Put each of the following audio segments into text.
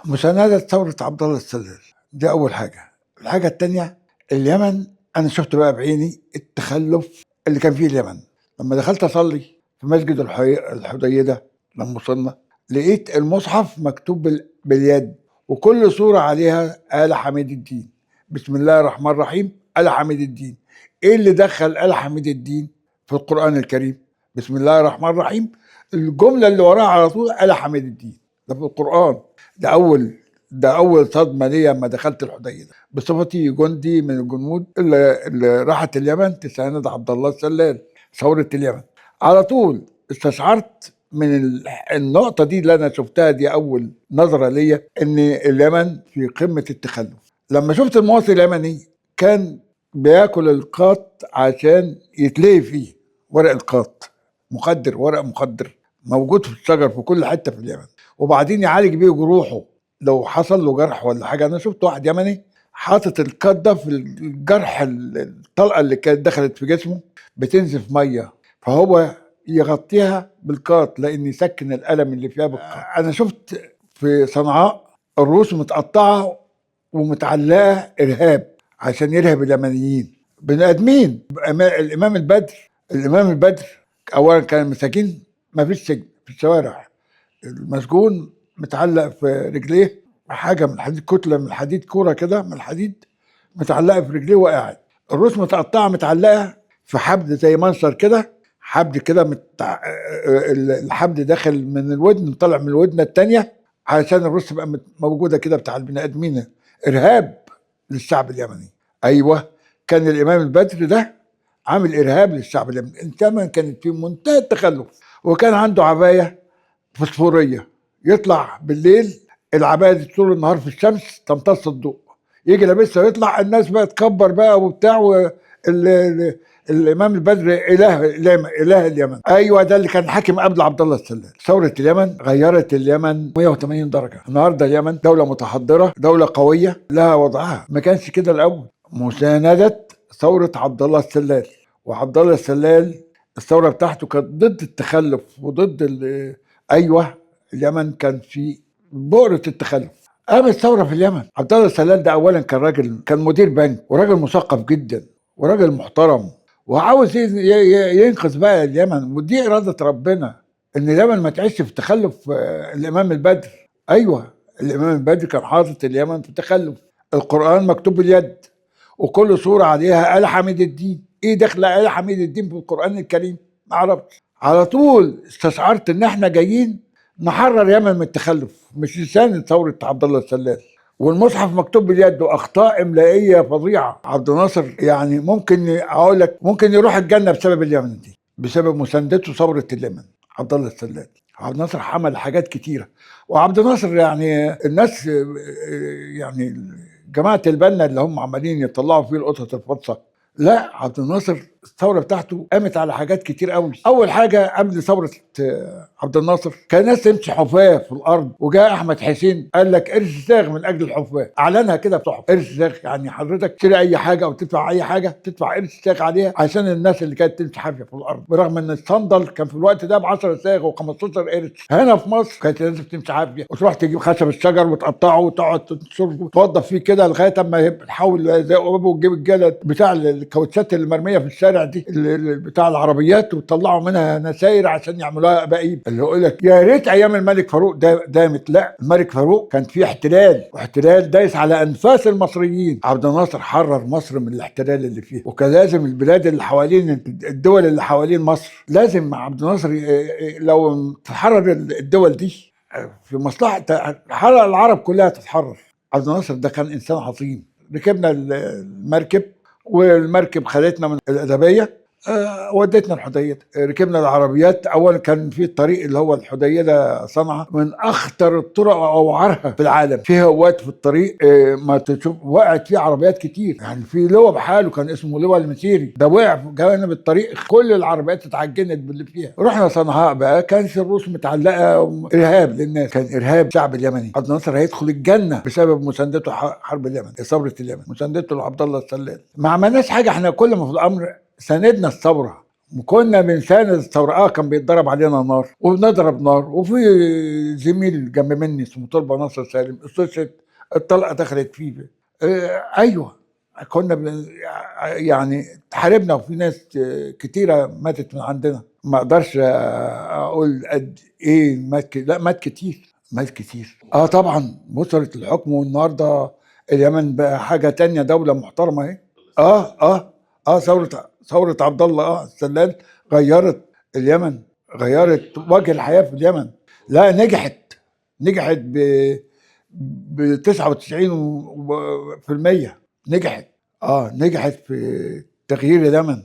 مساندة ثورة عبد الله السلال دي أول حاجة. الحاجة التانية اليمن، أنا شفت بقى بعيني التخلف اللي كان فيه اليمن. لما دخلت أصلي في مسجد الحديدة، لما وصلنا لقيت المصحف مكتوب باليد، وكل صورة عليها آل حميد الدين، بسم الله الرحمن الرحيم آل حميد الدين. إيه اللي دخل آل حميد الدين في القرآن الكريم؟ بسم الله الرحمن الرحيم، الجملة اللي وراها على طول آل حميد الدين، ده في القرآن. ده أول صدمة ليا لما دخلت الحديدة بصفتي جندي من الجنود اللي راحت اليمن تساند عبد الله السلال ثورة اليمن. على طول استشعرت من النقطة دي اللي أنا شفتها، دي أول نظرة ليا، إن اليمن في قمة التخلف. لما شفت المواطن اليمني كان بياكل القاط عشان يتلهي فيه، ورق القاط ورق مخدر موجود في الشجر في كل حتة في اليمن، وبعدين يعالج بيه جروحه لو حصل له جرح ولا حاجه. انا شفت واحد يمني حاطط القط ده في الجرح، الطلقه اللي كانت دخلت في جسمه بتنزف ميه، فهو يغطيها بالقاط لان يسكن الالم اللي فيها بالقاط. انا شفت في صنعاء الروس متقطعه ومتعلقه ارهاب عشان يرهب اليمنيين، بني ادمين. الامام البدر اولا كان مساكين، ما فيش سجن في الشوارع، المسجون متعلق في رجليه حاجه من الحديد، كتله من الحديد، كوره كده من الحديد متعلقه في رجليه وقاعد. الروس متقطعه متعلقه في حبل زي منشر كده، حبل كده الحبل داخل من الودن طالع من الودنه الثانيه علشان الروس تبقى موجوده كده بتاع البني ادمين. ارهاب للشعب اليمني. ايوه، كان الامام البدر ده عامل ارهاب للشعب اليمني. اليمن كانت في منتهى التخلف، وكان عنده عبايه فسفوريه، يطلع بالليل العبايه دي طول النهار في الشمس تمتص الضوء، يجي لابسها ويطلع، الناس بقى تكبر بقى وبتاع. الامام البدر اله اليمن. ايوه، ده اللي كان حاكم قبل عبد الله السلال. ثوره اليمن غيرت اليمن 180 درجه. النهارده اليمن دوله متحضره، دوله قويه لها وضعها، ما كانش كده الاول. مسانده ثوره عبد الله السلال. وعبد الله السلال الثوره بتاعته كانت ضد التخلف وضد ايوه، اليمن كان في بؤره التخلف. قامت ثوره في اليمن. عبد الله السلال ده اولا كان مدير بنك، وراجل مثقف جدا، وراجل محترم، وعاوز ينقذ بقى اليمن، ودي اراده ربنا ان اليمن ما تعيش في تخلف. الامام البدر، ايوه، الامام البدر كان حاطط اليمن في تخلف. القران مكتوب باليد، وكل سوره عليها آل حميد الدين. ايه دخل آل حميد الدين في القران الكريم؟ ما اعرفش. على طول استشعرت ان احنا جايين نحرر يمن من التخلف، مش لسان ثوره عبد الله السلال. والمصحف مكتوب باليد، واخطاء املائيه فظيعه. عبد الناصر يعني ممكن اقول لك ممكن يروح الجنه بسبب اليمن دي، بسبب مساندته ثوره اليمن. عبد الله السلال، عبد الناصر حمل حاجات كتيره. وعبد الناصر يعني الناس، يعني جماعه البنا اللي هم عمالين يطلعوا فيه القطط الفطسه، لا، عبد الناصر الثوره بتاعته قامت على حاجات كتير قوي. اول حاجه قبل ثوره عبد الناصر كان الناس تمشي حفاه في الارض، وجاء احمد حسين قال لك ارث ساغ من اجل الحفاه، اعلنها كده بصحف. ارث ساغ يعني حضرتك تشتري اي حاجه او تدفع اي حاجه، تدفع ارث ساغ عليها عشان الناس اللي كانت تمشي حافيه في الارض، برغم ان الصندل كان في الوقت ده ب 10 ساغ و15 قرش. هنا في مصر كانت لازم تمشي حافيه، وتروح تجيب خشب الشجر وتقطعه وتقعد توظف فيه كده لغايه اما تحول زي قبابه، وتجيب الجلد بتاع الكاوتشات اللي مرميه في الشارع دي بتاع العربيات، وطلعوا منها نساير عشان يعملوها اباقيب. اللي يقول لك يا ريت ايام الملك فاروق دامت. لا، الملك فاروق كان فيه واحتلال دايس على انفاس المصريين. عبد الناصر حرر مصر من الاحتلال اللي فيه، وكان لازم البلاد اللي حوالين، الدول اللي حوالين مصر، لازم عبد الناصر لو تحرر الدول دي في مصلحه حرر العرب كلها تتحرر. عبد الناصر ده كان انسان عظيم. ركبنا المركب، والمركب خدتنا من الأدبية ودتنا الحديدة. ركبنا العربيات. أولا كان في الطريق اللي هو الحديدة صنعاء من أخطر الطرق وأوعرها في العالم، فيها وقت في الطريق ما تشوف وقعت فيه عربيات كتير. يعني في لواء بحاله كان اسمه لواء المسيري، ده وقع في جانب الطريق، كل العربيات اتعجنت باللي فيها. رحنا صنعاء بقى، كانت الروس متعلقة إرهاب للناس، كان إرهاب الشعب اليمني. عبد الناصر هيدخل الجنة بسبب مساندته حرب اليمن، ثورة اليمن، مساندته لعبد الله السلال. ما عملناش حاجة، احنا كل ما في الأمر ساندنا الثورة، وكنا بنساند الثوره. كان بيتضرب علينا نار وبنضرب نار، وفي زميل جنب مني اسمه طلبه ناصر سالم استشهد، الطلقه دخلت فيه. ايوه، كنا يعني حاربنا، وفي ناس كتيره ماتت من عندنا. ما اقدرش اقول قد ايه مات، لا مات كتير، مات كتير. طبعا وصلت الحكم، والنهارده اليمن بقى حاجه تانية، دوله محترمه اهي. ثوره عبد الله السلال غيرت اليمن، غيرت وجه الحياه في اليمن. لا نجحت ب 99% نجحت. نجحت في تغيير اليمن،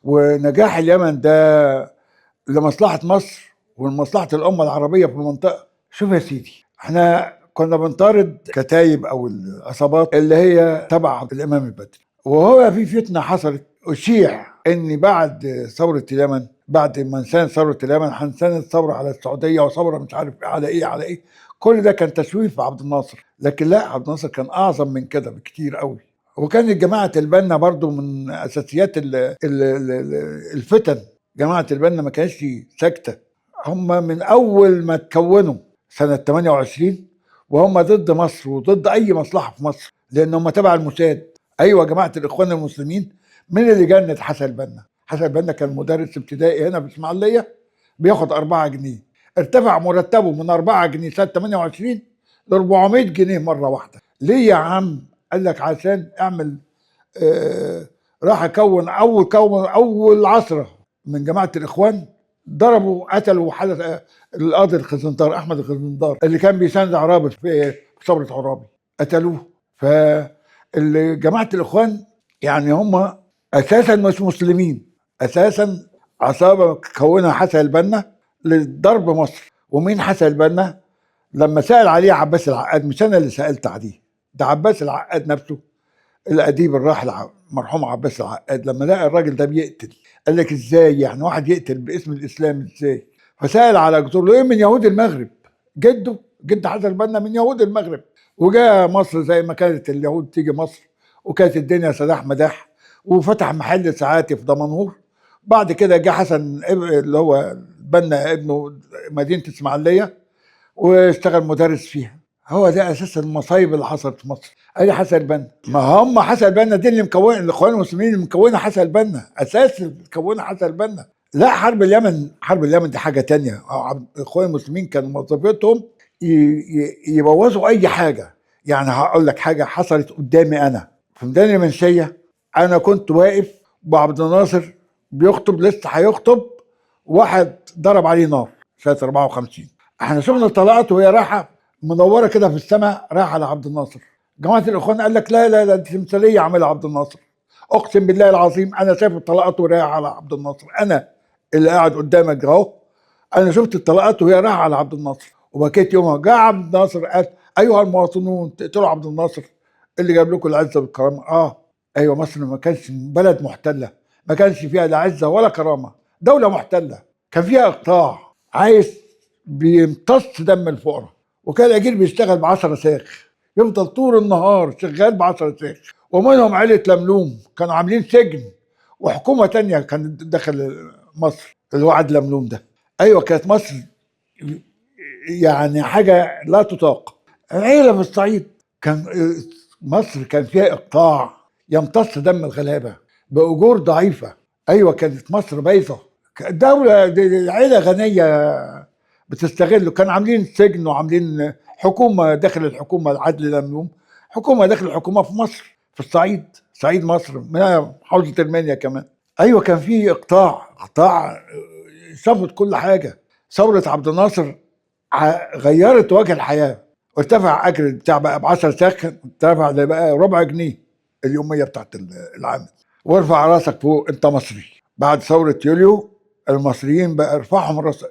ونجاح اليمن ده لمصلحة مصر ولمصلحة الأمة العربية في المنطقة. شوف يا سيدي، احنا كنا بنطارد كتايب أو العصابات اللي هي تبع الإمام البدري، وهو في فتنة حصلت، أشيع إن بعد ثورة اليمن، بعد ما نساند ثورة اليمن هنساند ثورة على السعودية، وثورة مش عارف على إيه على إيه. كل ده كان تسويف في عبد الناصر، لكن لا، عبد الناصر كان أعظم من كده بكتير قوي. وكانت جماعة البنا برضو من أساسيات الفتن. جماعة البنا ما كانتش ساكتة، هم من أول ما تكونوا سنة 28 وهم ضد مصر وضد أي مصلحة في مصر، لأن هم تبع الموساد. أيوة، جماعة الإخوان المسلمين من اللي جند حسن البنا. حسن البنا كان مدرس ابتدائي هنا في إسماعيلية، بياخد 4 جنيه. ارتفع مرتبه من 4 جنيه سنة 28 ل 400 جنيه مرة واحدة. ليه يا عم؟ قال لك عشان اعمل آه راح كون اول عصره من جماعه الاخوان، ضربوا قتلوا القاضي الخزندار احمد الخزندار اللي كان بيساند عرابي في ثوره عرابي، قتلوه. فجماعه الاخوان يعني هم اساسا مش مسلمين، اساسا عصابه كونها حسن البنا لضرب مصر. ومين حسن البنا؟ لما سأل عليه عباس العقاد، مش انا اللي سألت عليه، ده عباس العقاد نفسه الاديب الراحل مرحوم عباس العقاد، لما لقى الراجل ده بيقتل قال لك ازاي يعني واحد يقتل باسم الاسلام ازاي؟ فسأل على جذور له، ايه؟ من يهود المغرب. جد حسن البنا من يهود المغرب، وجاء مصر زي ما كانت اليهود تيجي مصر، وكانت الدنيا سداح مداح، وفتح محل ساعاتي في دمنهور. بعد كده جه حسن اللي هو بنا ابنه مدينه اسماعيليه، واشتغل مدرس فيها. هو ده اساس المصايب اللي حصلت في مصر، ادي حسن البنا. ما هم حسن البنا دي اللي مكون الاخوان المسلمين، اللي مكونه حسن البنا، اساس اللي مكونه حسن البنا. لا، حرب اليمن دي حاجه تانية. الاخوان المسلمين كانوا وظيفتهم يبوظوا اي حاجه. يعني هقول لك حاجه حصلت قدامي انا في ميدان المنشيه. انا كنت واقف وعبد الناصر بيخطب، لسه هيخطب، واحد ضرب عليه نار سنه 54. احنا شفنا الطلقات وهي رايحه منوره كده في السماء، رايحه على عبد الناصر. جماعه الاخوان قال لك لا لا لا، دي تمثيليه عملها عبد الناصر. اقسم بالله العظيم انا شايف الطلقات وهي رايحه على عبد الناصر، انا اللي قاعد قدامك اهو، انا شفت الطلقات وهي رايحه على عبد الناصر، وبكيت يومها. جاء عبد الناصر قال: ايها المواطنون، تقتلوا عبد الناصر اللي جاب لكم العزه والكرامه. ايوه، مصر ما كانش بلد محتله، ما كانش فيها لا عزه ولا كرامه، دوله محتله، كان فيها اقطاع عايز بيمتص دم الفقراء. وكان الاجير بيشتغل ب 10 ساخ، يفضل طول النهار شغال ب 10 ساخ. ومنهم عيله لملوم كانوا عاملين سجن، وحكومه تانية كانت داخل مصر اللي هو عادل لملوم ده. ايوه، كانت مصر يعني حاجه لا تطاق. عيله في الصعيد، كان مصر كان فيها اقطاع يمتص دم الغلابه باجور ضعيفه. ايوه، كانت مصر بايظه. دوله عيله غنيه بتستغله. كان عاملين سجن وعاملين حكومه داخل الحكومه، عدل لملوم حكومه داخل الحكومه في مصر، في الصعيد، صعيد مصر، منها حوزه المنيا كمان. ايوه، كان في اقطاع شفط كل حاجه. ثوره عبد الناصر غيرت وجه الحياه، وارتفع اجر بتاع بقى ب 10 ساخ، ارتفع ده بقى ربع جنيه اليوميه بتاعت العامل. وارفع راسك فوق، انت مصري. بعد ثوره يوليو المصريين بقى ارفعهم راس.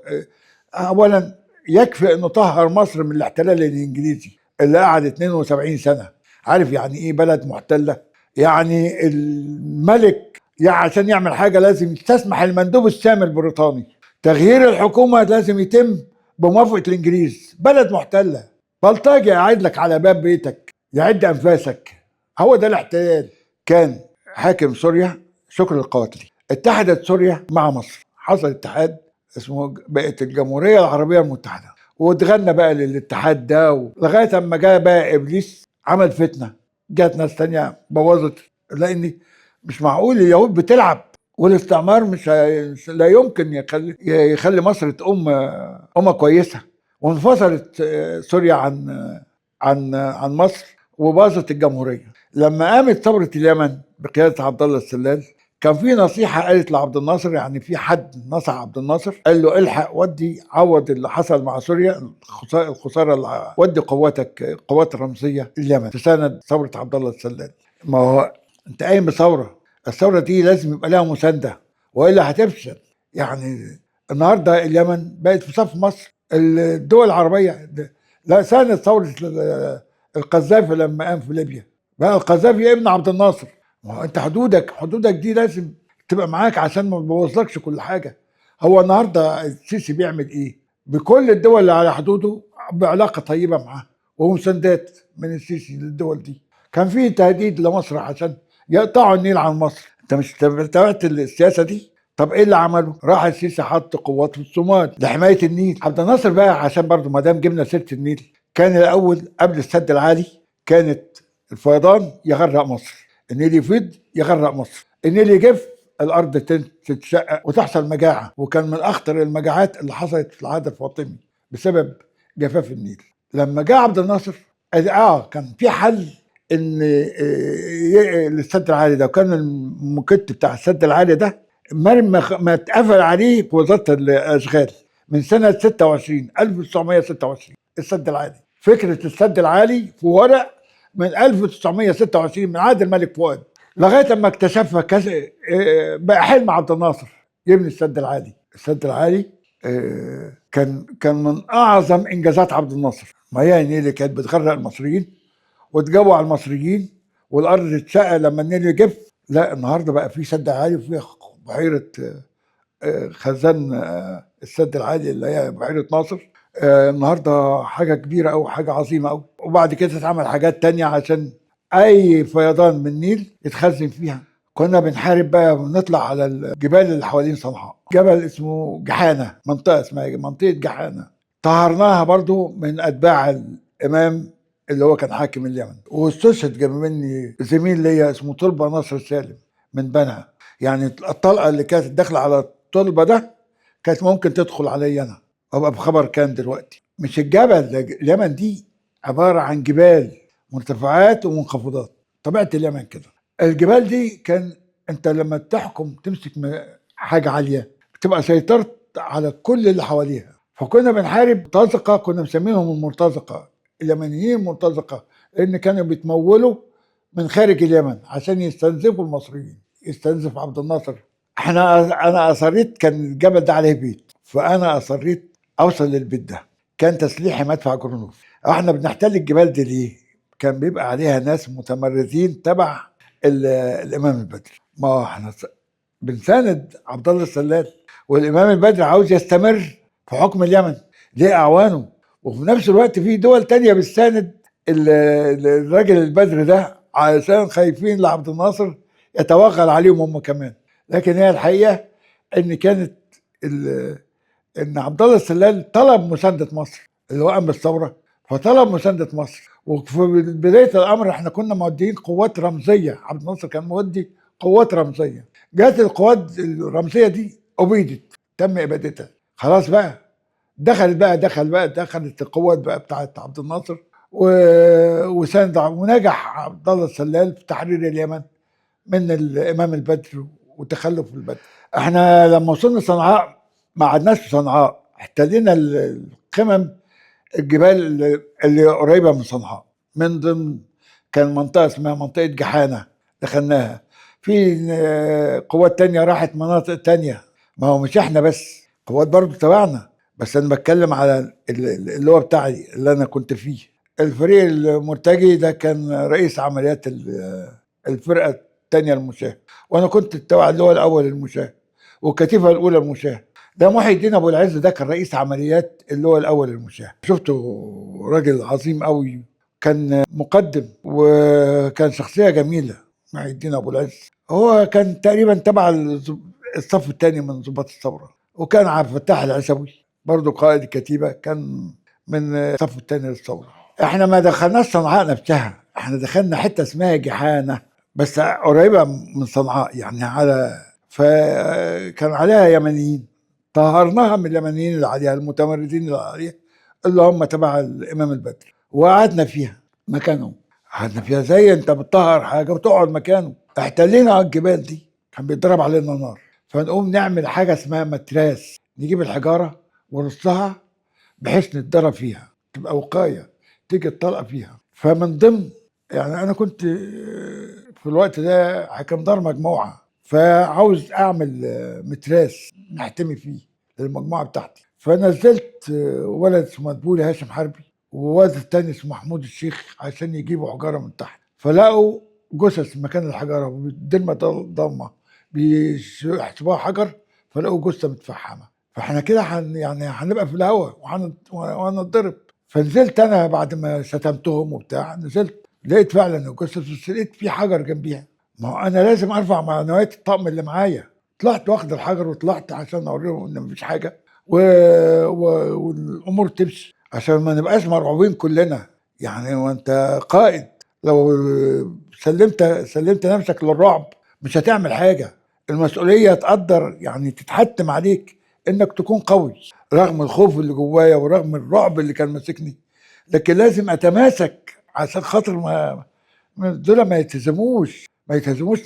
اولا يكفي انه طهر مصر من الاحتلال الانجليزي اللي قعد 72 سنه. عارف يعني ايه بلد محتله؟ يعني الملك يعني عشان يعمل حاجه لازم يستسمح المندوب السامي البريطاني. تغيير الحكومه لازم يتم بموافقه الانجليز. بلد محتله، بلطجي قاعد لك على باب بيتك يعد انفاسك. هو ده الاحتلال. كان حاكم سوريا شكر القواتلي، اتحدت سوريا مع مصر، حصل اتحاد اسمه بقت الجمهوريه العربيه المتحده، واتغنى بقى للاتحاد ده لغايه اما جاء بقى ابليس عمل فتنه، جات ناس تانية بوظت، لان مش معقول اليهود بتلعب، والاستعمار لا يمكن يخلي مصر تقوم أمة كويسة. وانفصلت سوريا عن مصر، وباظت الجمهورية. لما قامت ثورة اليمن بقيادة عبد الله السلال، كان في نصيحة قالت لعبد الناصر، يعني في حد نصح عبد الناصر قال له الحق ودي عوض اللي حصل مع سوريا، الخسارة اللي ودي قواتك، قوات رمزية اليمن تساند ثورة عبد الله السلال. ما هو انت قايم بثورة، الثورة دي لازم يبقى لها مساندة والا هتفشل. يعني النهارده اليمن بقت في صف مصر، الدول العربية لا ساندت ثورة القذافي لما قام في ليبيا، بقى القذافي ابن عبد الناصر. ما هو انت حدودك دي لازم تبقى معاك عشان ما تبوظلكش كل حاجه. هو النهارده السيسي بيعمل ايه؟ بكل الدول اللي على حدوده بعلاقه طيبه معاه ومساندات من السيسي للدول دي. كان في تهديد لمصر عشان يقطعوا النيل عن مصر، انت مش تابعت السياسه دي؟ طب ايه اللي عمله؟ راح السيسي حط قوات في الصومال لحمايه النيل. عبد الناصر بقى عشان برضه ما دام جبنا سيره النيل، كان الاول قبل السد العالي كانت الفيضان يغرق مصر، النيل يفيض يغرق مصر، النيل يجف الارض تتشقق وتحصل مجاعه، وكان من اخطر المجاعات اللي حصلت في العهد الفاطمي بسبب جفاف النيل. لما جاء عبد الناصر كان في حل ان للسد العالي ده، وكان المكت بتاع السد العالي ده ما اتقفل عليه في وزاره الاشغال من سنه 1926 السد العالي. فكره السد العالي في ورق من 1926 من عهد الملك فؤاد، لغايه اما اكتشفها بقى حلم عبد الناصر يبني السد العالي. السد العالي كان من اعظم انجازات عبد الناصر. مياه النيل اللي كانت بتغرق المصريين وتجوع المصريين والارض تتشقق لما النيل يجف، لا النهارده بقى في سد عالي وفي بحيره خزان السد العالي اللي هي بحيره ناصر. النهارده حاجه كبيره او حاجه عظيمه قوي. وبعد كده اتعمل حاجات تانية عشان اي فيضان من النيل يتخزن فيها. كنا بنحارب بقى ونطلع على الجبال اللي حوالين صنعاء، جبل اسمه جحانه، منطقه اسمها منطقه جحانه، طهرناها برضو من اتباع الامام اللي هو كان حاكم اليمن. واستشهد جنب مني زميل ليا اسمه طلبه نصر سالم من بنها، يعني الطلقه اللي كانت داخله على الطلبه ده كانت ممكن تدخل عليا انا وابقى بخبر كان دلوقتي. مش الجبل اليمن دي عباره عن جبال، مرتفعات ومنخفضات، طبيعه اليمن كده. الجبال دي كان انت لما تحكم تمسك حاجه عاليه بتبقى سيطرت على كل اللي حواليها. فكنا بنحارب مرتزقه، كنا مسمينهم المرتزقه، اليمنيين مرتزقه، لان كانوا بيتمولوا من خارج اليمن عشان يستنزفوا المصريين، يستنزف عبد الناصر. انا اصريت، كان الجبل ده عليه بيت، فانا اصريت اوصل للبيت ده. كان تسليحي مدفع جرنوف. احنا بنحتل الجبال دي ليه؟ كان بيبقى عليها ناس متمردين تبع الامام البدري. ما احنا بنساند عبد الله السلال، والامام البدري عاوز يستمر في حكم اليمن ليه اعوانه، وفي نفس الوقت في دول تانية بتساند الراجل البدري ده علشان خايفين لعبد الناصر يتوغل عليهم هم كمان. لكن هي الحقيقه ان كانت ان عبد الله السلال طلب مسانده مصر، اللي هو قام بالثوره فطلب مسانده مصر. وفي بدايه الامر احنا كنا موديين قوات رمزيه، عبد الناصر كان مودي قوات رمزيه. جات القوات الرمزيه دي ابيدت، تم ابادتها، خلاص بقى دخلت القوات بقى بتاعت عبد الناصر وساند، ونجح عبد الله السلال في تحرير اليمن من الامام البدر وتخلف البدر. احنا لما وصلنا صنعاء ما قعدناش في صنعاء، احتلينا القمم، الجبال اللي قريبه من صنعاء. من ضمن كان منطقه اسمها منطقه جحانه دخلناها. في قوات تانية راحت مناطق تانية. ما هو مش احنا بس، قوات برضو تبعنا، بس انا بتكلم على اللي هو بتاعي اللي انا كنت فيه. الفريق المرتجي ده كان رئيس عمليات الفرقه الثانيه المشاه، وانا كنت تبع اللي هو الاول المشاه والكتيبه الاولى المشاه. ده محي الدين ابو العز ده كان رئيس عمليات اللي هو الاول المشاه. شفته راجل عظيم قوي، كان مقدم وكان شخصيه جميله. محي الدين ابو العز هو كان تقريبا تبع الصف الثاني من ضباط الثوره، وكان عبد الفتاح العسوي برضه قائد الكتيبه كان من الصف الثاني للثوره. احنا ما دخلناش صنعاء نفسها، احنا دخلنا حته اسمها جحانه بس قريبه من صنعاء يعني على، فكان عليها يمنيين، طهرناها من اليمنيين اللي عليها المتمردين اللي عليها اللي هم تبع الامام البدر، وقعدنا فيها مكانهم. قعدنا فيها زي انت بتطهر حاجه وتقعد مكانه. احتلينا على الجبال دي، كان بيتضرب علينا نار، فنقوم نعمل حاجه اسمها متراس، نجيب الحجاره ونرصها بحيث نتضرب فيها تبقى وقايه، تيجي الطلقه فيها. فمن ضمن يعني انا كنت في الوقت ده كان دار مجموعه، فعاوز اعمل متراس نحتمي فيه للمجموعه بتاعتي. فنزلت ولد اسمه مدبولي هاشم حربي وولد التاني اسمه محمود الشيخ عشان يجيبوا حجاره من تحت، فلقوا جثث مكان الحجاره والدلمه ضلمه بيحسبوها حجر، فلقوا جثه متفحمه. فاحنا كده يعني هنبقى في الهواء وهنتضرب. فنزلت انا بعد ما شتمتهم وبتاع، نزلت لقيت فعلا الجثث بس لقيت في حجر جنبيها. ما هو انا لازم ارفع معنويات الطقم اللي معايا. طلعت واخد الحجر وطلعت عشان اوريهم ان مفيش حاجه والامور تمشي، عشان ما نبقاش مرعوبين كلنا. يعني وانت قائد لو سلمت نفسك للرعب مش هتعمل حاجه. المسؤوليه تقدر يعني تتحتم عليك انك تكون قوي رغم الخوف اللي جوايا ورغم الرعب اللي كان ماسكني، لكن لازم اتماسك عشان خاطر دول ما يتهزموش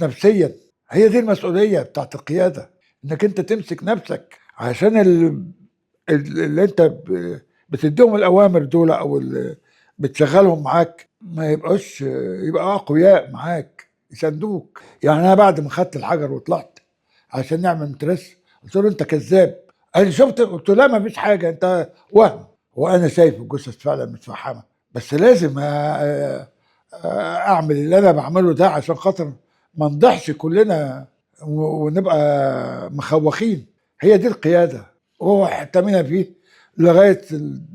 نفسيا. هي دي المسؤوليه بتاعت القياده، انك انت تمسك نفسك عشان اللي انت بتديهم الاوامر دول او اللي بتشغلهم معاك ما يبقاش يبقى اقوياء معاك يساندوك. يعني انا بعد ما خدت الحجر وطلعت عشان نعمل مترس قلت له انت كذاب. قال لي شفت؟ قلت له لا ما فيش حاجه، انت وهم. وانا شايف الجثث فعلا متفحمه، بس لازم اعمل اللي انا بعمله ده عشان خاطر ما نضحش كلنا ونبقى مخوخين. هي دي القياده، وهو احتمينا فيه لغايه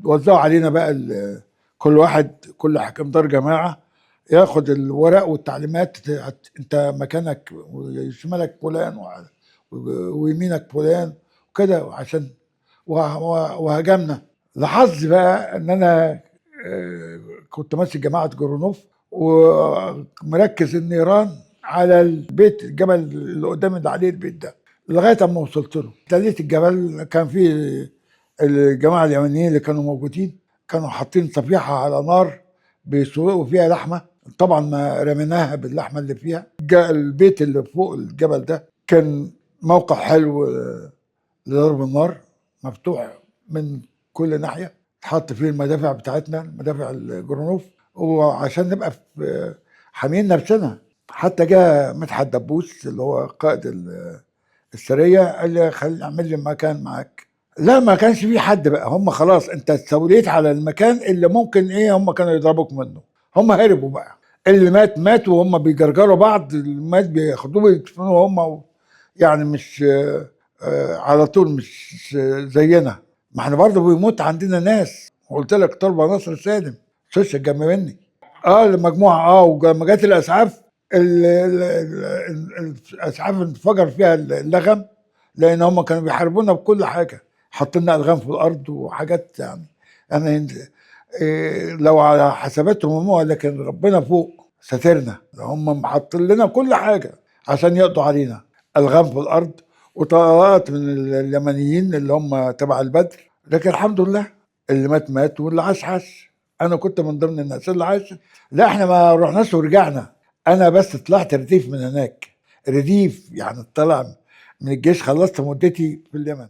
وزعوا علينا بقى كل حكم دار جماعه ياخد الورق والتعليمات، انت مكانك وشمالك فلان ويمينك فلان وكده، عشان وهجمنا. لاحظت بقى ان انا كنت ماسك جماعه جورونوف ومركز النيران على البيت الجبل اللي قدام اللي عليه البيت ده لغايه اما وصلت له. ابتديت الجبل كان فيه الجماعه اليمنيين اللي كانوا موجودين كانوا حاطين صفيحه على نار بيسوقوا فيها لحمه، طبعا ما رميناها باللحمه اللي فيها. جاء البيت اللي فوق الجبل ده كان موقع حلو لضرب النار، مفتوح من كل ناحيه، تحط فيه المدافع بتاعتنا مدافع الجرنوف، وعشان نبقى في حاميين نفسنا. حتى جاء مدحت دبوس اللي هو قائد السريه قال لي خلي اعمل لي مكان معاك. لا ما كانش في حد بقى، هم خلاص انت استوليت على المكان اللي ممكن هم كانوا يضربوك منه. هم هربوا بقى، اللي مات وهم بيجرجروا بعض، اللي مات بياخدوه ويدفنوه هم. يعني مش على طول مش زينا، ما احنا برضه بيموت عندنا ناس. قلت لك طلبه نصر سالم شوش جنب مني المجموعه ولما جت الاسعاف الاسعاف انفجر فيها اللغم، لان هم كانوا بيحاربونا بكل حاجه، حاطين لنا الغام في الارض وحاجات يعني لو على حساباتهم هم، لكن ربنا فوق سترنا، هم حاطين لنا كل حاجه عشان يقضوا علينا. الغام في الارض وطلقات من اليمنيين اللي هم تبع البدر، لكن الحمد لله اللي مات واللي عاش. انا كنت من ضمن الناس اللي عاش. لا احنا ما رحناش ورجعنا، انا بس طلعت رديف من هناك، رديف يعني طلع من الجيش، خلصت مدتي في اليمن.